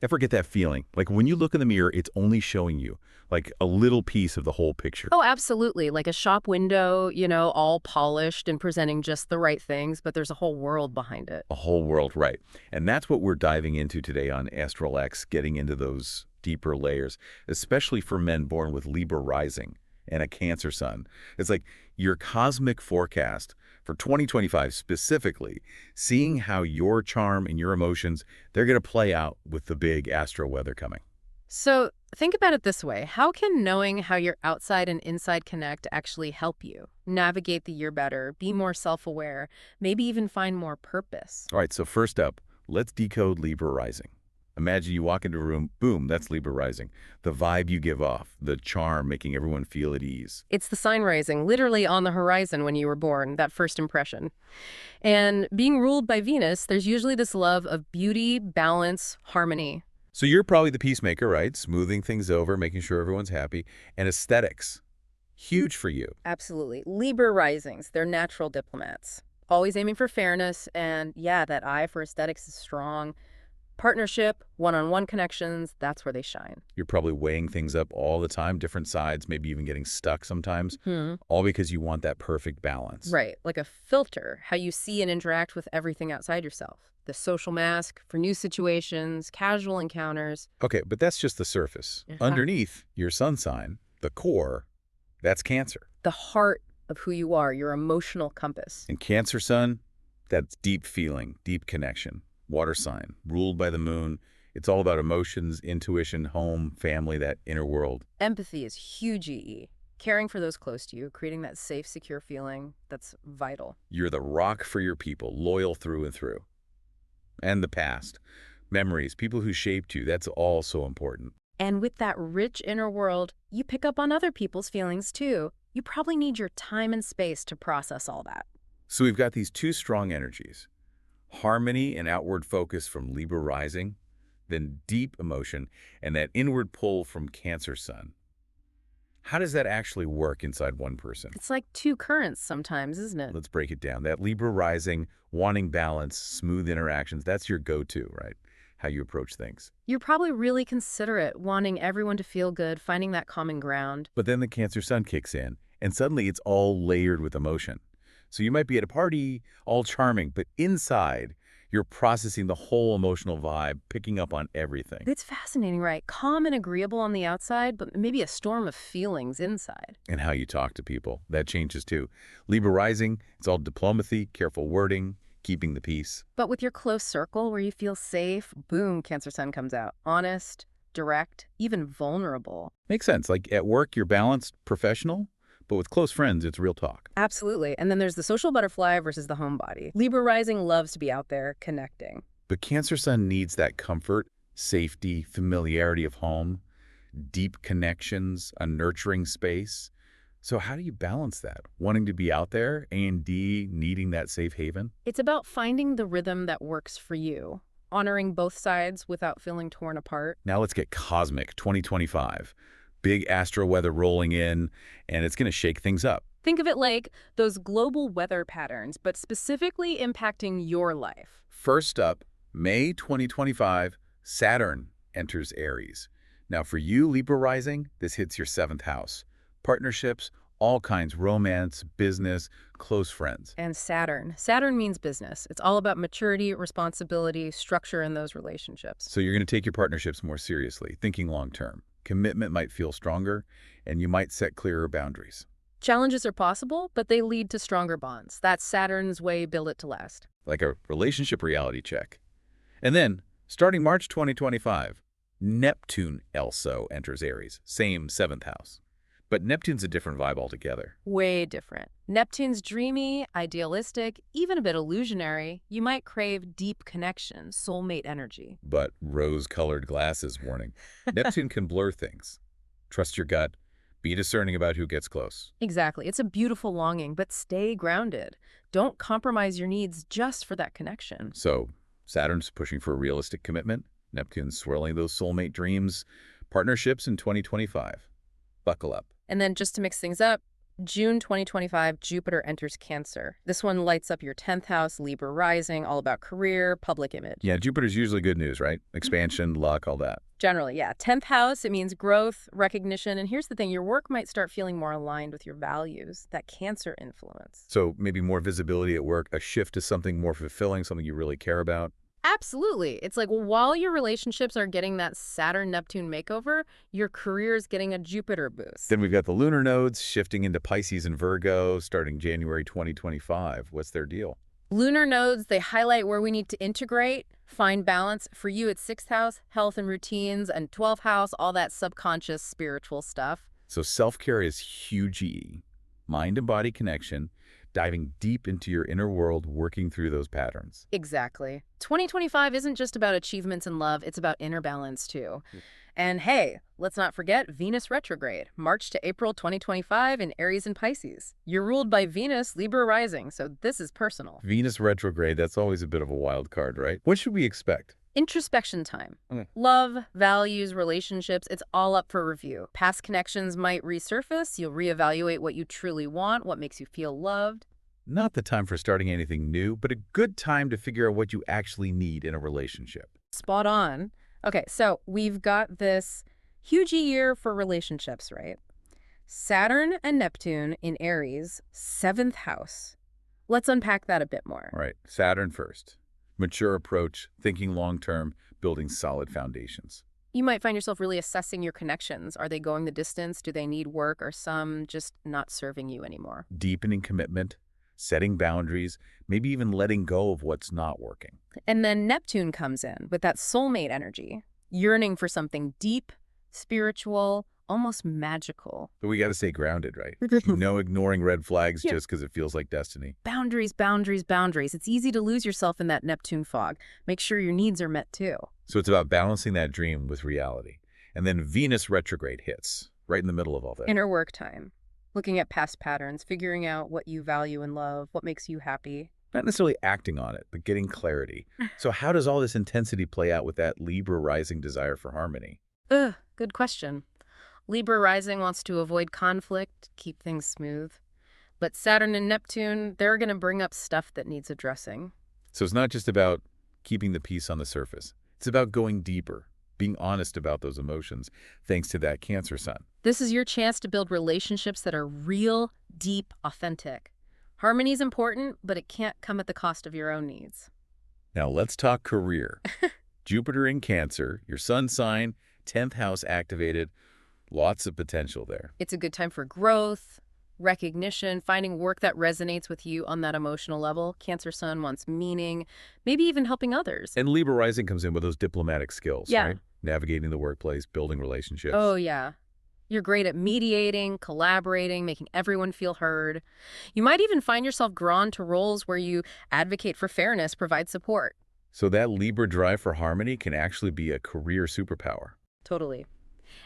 Ever get that feeling? Like when you look in the mirror, it's only showing you like a little piece of the whole picture. Oh, absolutely. Like a shop window, all polished and presenting just the right things, but there's a whole world behind it. A whole world, right. And that's what we're diving into today on ASTRALX, getting into those deeper layers, especially for men born with Libra rising and a Cancer sun. It's like your cosmic forecast for 2025 specifically, seeing how your charm and your emotions, they're going to play out with the big astro weather coming. So think about it this way. How can knowing how your outside and inside connect actually help you navigate the year better, be more self-aware, maybe even find more purpose? All right, so first up, let's decode Libra rising. Imagine you walk into a room, boom, that's Libra rising. The vibe you give off, the charm making everyone feel at ease. It's the sign rising, literally on the horizon when you were born, that first impression. And being ruled by Venus, there's usually this love of beauty, balance, harmony. So you're probably the peacemaker, right? Smoothing things over, making sure everyone's happy. And aesthetics, huge for you. Absolutely. Libra risings, they're natural diplomats, always aiming for fairness, and yeah, that eye for aesthetics is strong. Partnership, one-on-one connections, that's where they shine. You're probably weighing things up all the time, different sides, maybe even getting stuck sometimes, Hmm. all because you want that perfect balance. Right, like a filter, how you see and interact with everything outside yourself. The social mask for new situations, casual encounters. Okay, but that's just the surface. Uh-huh. Underneath, your sun sign, the core, that's Cancer. The heart of who you are, your emotional compass. And Cancer sun, that's deep feeling, deep connection. Water sign, ruled by the moon. It's all about emotions, intuition, home, family, that inner world. Empathy is huge EE. Caring for those close to you, creating that safe, secure feeling, that's vital. You're the rock for your people, loyal through and through. And the past, memories, people who shaped you, that's all so important. And with that rich inner world, you pick up on other people's feelings too. You probably need your time and space to process all that. So we've got these two strong energies, harmony and outward focus from Libra rising, then deep emotion and that inward pull from Cancer sun. How does that actually work inside one person? It's like two currents sometimes, isn't it? Let's break it down. That Libra rising, wanting balance, smooth interactions, that's your go-to, right? How you approach things. You're probably really considerate, wanting everyone to feel good, finding that common ground. But then the Cancer sun kicks in, and suddenly it's all layered with emotion. So you might be at a party, all charming, but inside, you're processing the whole emotional vibe, picking up on everything. It's fascinating, right? Calm and agreeable on the outside, but maybe a storm of feelings inside. And how you talk to people, that changes too. Libra rising, it's all diplomacy, careful wording, keeping the peace. But with your close circle where you feel safe, boom, Cancer Sun comes out. Honest, direct, even vulnerable. Makes sense. Like at work, you're balanced, professional, but with close friends, it's real talk. Absolutely. And then there's the social butterfly versus the homebody. Libra rising loves to be out there connecting. But Cancer sun needs that comfort, safety, familiarity of home, deep connections, a nurturing space. So how do you balance that? Wanting to be out there, and D, needing that safe haven? It's about finding the rhythm that works for you, honoring both sides without feeling torn apart. Now let's get cosmic, 2025. Big astro weather rolling in, and it's going to shake things up. Think of it like those global weather patterns, but specifically impacting your life. First up, May 2025, Saturn enters Aries. Now for you, Libra rising, this hits your 7th house. Partnerships, all kinds, romance, business, close friends. And Saturn. Saturn means business. It's all about maturity, responsibility, structure in those relationships. So you're going to take your partnerships more seriously, thinking long term. Commitment might feel stronger, and you might set clearer boundaries. Challenges are possible, but they lead to stronger bonds. That's Saturn's way, build it to last. Like a relationship reality check. And then, starting March 2025, Neptune also enters Aries, same 7th house. But Neptune's a different vibe altogether. Way different. Neptune's dreamy, idealistic, even a bit illusionary. You might crave deep connection, soulmate energy. But rose-colored glasses warning. Neptune can blur things. Trust your gut. Be discerning about who gets close. Exactly. It's a beautiful longing, but stay grounded. Don't compromise your needs just for that connection. So, Saturn's pushing for a realistic commitment. Neptune's swirling those soulmate dreams. Partnerships in 2025. Buckle up. And then just to mix things up, June 2025, Jupiter enters Cancer. This one lights up your 10th house, Libra rising, all about career, public image. Yeah, Jupiter's usually good news, right? Mhm. Expansion, luck, all that. Generally, yeah. 10th house, it means growth, recognition, and here's the thing, your work might start feeling more aligned with your values, that Cancer influence. So maybe more visibility at work, a shift to something more fulfilling, something you really care about. Absolutely. It's like while your relationships are getting that Saturn-Neptune makeover, your career is getting a Jupiter boost. Then we've got the lunar nodes shifting into Pisces and Virgo starting January 2025. What's their deal? Lunar nodes, they highlight where we need to integrate, find balance. For you, it's 6th house, health and routines, and 12th house, all that subconscious spiritual stuff. So self-care is huge EE. Mind and body connection, diving deep into your inner world, working through those patterns. Exactly. 2025 isn't just about achievements and love, it's about inner balance too. And hey, let's not forget Venus retrograde, March to April 2025 in Aries and Pisces. You're ruled by Venus, Libra rising, so this is personal. Venus retrograde, that's always a bit of a wild card, right? What should we expect? Introspection time. Okay. Love, values, relationships, it's all up for review. Past connections might resurface. You'll reevaluate what you truly want, what makes you feel loved. Not the time for starting anything new, but a good time to figure out what you actually need in a relationship. Spot on. Okay, so we've got this huge year for relationships, right? Saturn and Neptune in Aries, 7th house. Let's unpack that a bit more. All right, Saturn first. Mature approach, thinking long-term, building solid foundations. You might find yourself really assessing your connections. Are they going the distance? Do they need work? Or some just not serving you anymore? Deepening commitment, setting boundaries, maybe even letting go of what's not working. And then Neptune comes in with that soulmate energy, yearning for something deep, spiritual, almost magical. But we got to stay grounded, right? No ignoring red flags Yeah. just because it feels like destiny. Boundaries, boundaries, boundaries. It's easy to lose yourself in that Neptune fog. Make sure your needs are met too. So it's about balancing that dream with reality. And then Venus retrograde hits, right in the middle of all that. Inner work time. Looking at past patterns, figuring out what you value and love, what makes you happy. Not necessarily acting on it, but getting clarity. So how does all this intensity play out with that Libra rising desire for harmony? Good question. Libra rising wants to avoid conflict, keep things smooth. But Saturn and Neptune, they're going to bring up stuff that needs addressing. So it's not just about keeping the peace on the surface. It's about going deeper, being honest about those emotions, thanks to that Cancer sun. This is your chance to build relationships that are real, deep, authentic. Harmony is important, but it can't come at the cost of your own needs. Now let's talk career. Jupiter in Cancer, your sun sign, 10th house activated, lots of potential there. It's a good time for growth, recognition, finding work that resonates with you on that emotional level. Cancer sun wants meaning, maybe even helping others. And Libra rising comes in with those diplomatic skills, Yeah. right? Navigating the workplace, building relationships. Oh, yeah. You're great at mediating, collaborating, making everyone feel heard. You might even find yourself drawn to roles where you advocate for fairness, provide support. So that Libra drive for harmony can actually be a career superpower. Totally.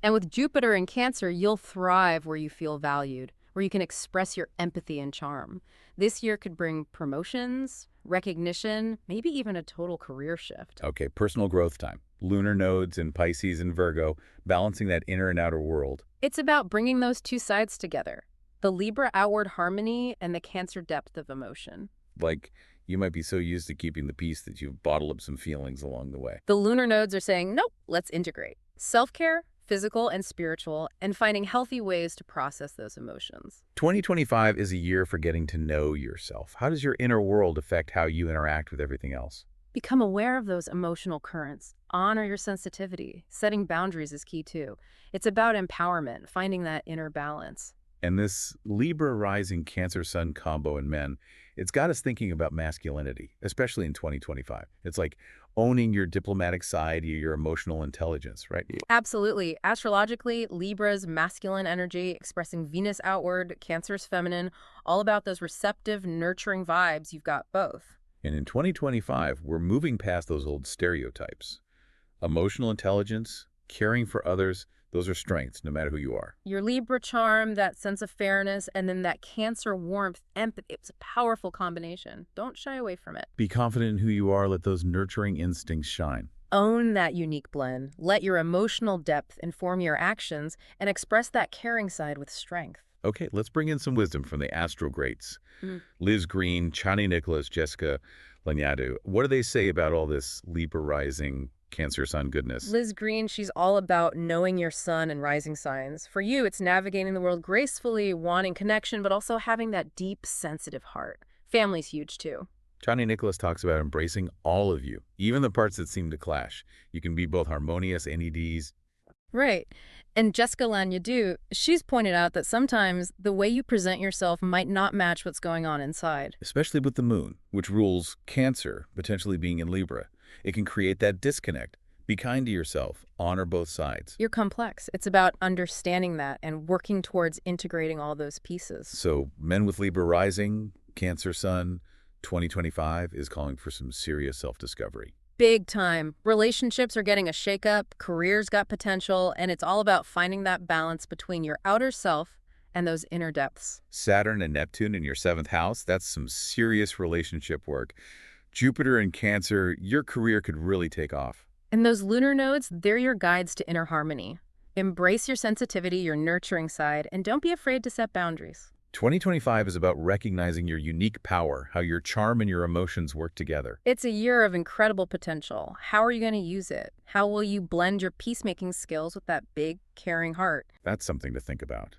And with Jupiter in Cancer, you'll thrive where you feel valued, where you can express your empathy and charm. This year could bring promotions, recognition, maybe even a total career shift. Okay, personal growth time. Lunar nodes in Pisces and Virgo, balancing that inner and outer world. It's about bringing those two sides together, the Libra outward harmony and the Cancer depth of emotion. Like, you might be so used to keeping the peace that you bottle up some feelings along the way. The lunar nodes are saying, nope, let's integrate. Self-care, physical and spiritual, and finding healthy ways to process those emotions. 2025 is a year for getting to know yourself. How does your inner world affect how you interact with everything else? Become aware of those emotional currents. Honor your sensitivity. Setting boundaries is key too. It's about empowerment, finding that inner balance. And this Libra rising Cancer sun combo in men, it's got us thinking about masculinity, especially in 2025. It's like owning your diplomatic side, your emotional intelligence, right? Absolutely. Astrologically, Libra's masculine energy, expressing Venus outward, Cancer's feminine, all about those receptive, nurturing vibes. You've got both. And in 2025, we're moving past those old stereotypes. Emotional intelligence, caring for others, those are strengths, no matter who you are. Your Libra charm, that sense of fairness, and then that Cancer warmth, empathy, it's a powerful combination. Don't shy away from it. Be confident in who you are. Let those nurturing instincts shine. Own that unique blend. Let your emotional depth inform your actions and express that caring side with strength. Okay, let's bring in some wisdom from the astro greats. Mm. Liz Green, Chani Nicholas, Jessica Lanyadou. What do they say about all this Libra rising Cancer sun goodness? Liz Green, she's all about knowing your sun and rising signs. For you, it's navigating the world gracefully, wanting connection, but also having that deep, sensitive heart. Family's huge, too. Chani Nicholas talks about embracing all of you, even the parts that seem to clash. You can be both harmonious and NEDs. Right. And Jessica Lanyadou, she's pointed out that sometimes the way you present yourself might not match what's going on inside. Especially with the moon, which rules Cancer, potentially being in Libra. It can create that disconnect. Be kind to yourself. Honor both sides. You're complex. It's about understanding that and working towards integrating all those pieces. So, men with Libra rising, Cancer sun, 2025 is calling for some serious self-discovery. Big time. Relationships are getting a shakeup, careers got potential, and it's all about finding that balance between your outer self and those inner depths. Saturn and Neptune in your 7th house, that's some serious relationship work. Jupiter in Cancer, your career could really take off. And those lunar nodes, they're your guides to inner harmony. Embrace your sensitivity, your nurturing side, and don't be afraid to set boundaries. 2025 is about recognizing your unique power, how your charm and your emotions work together. It's a year of incredible potential. How are you going to use it? How will you blend your peacemaking skills with that big, caring heart? That's something to think about.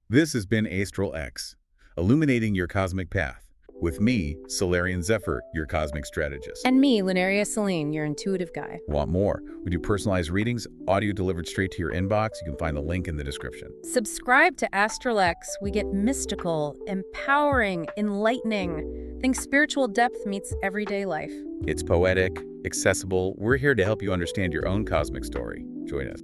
This has been ASTRALX, illuminating your cosmic path. With me, Solarian Zephyr, your cosmic strategist. And me, Lunaria Selene, your intuitive guy. Want more? We do personalized readings, audio delivered straight to your inbox. You can find the link in the description. Subscribe to ASTRALX. We get mystical, empowering, enlightening. Think spiritual depth meets everyday life. It's poetic, accessible. We're here to help you understand your own cosmic story. Join us.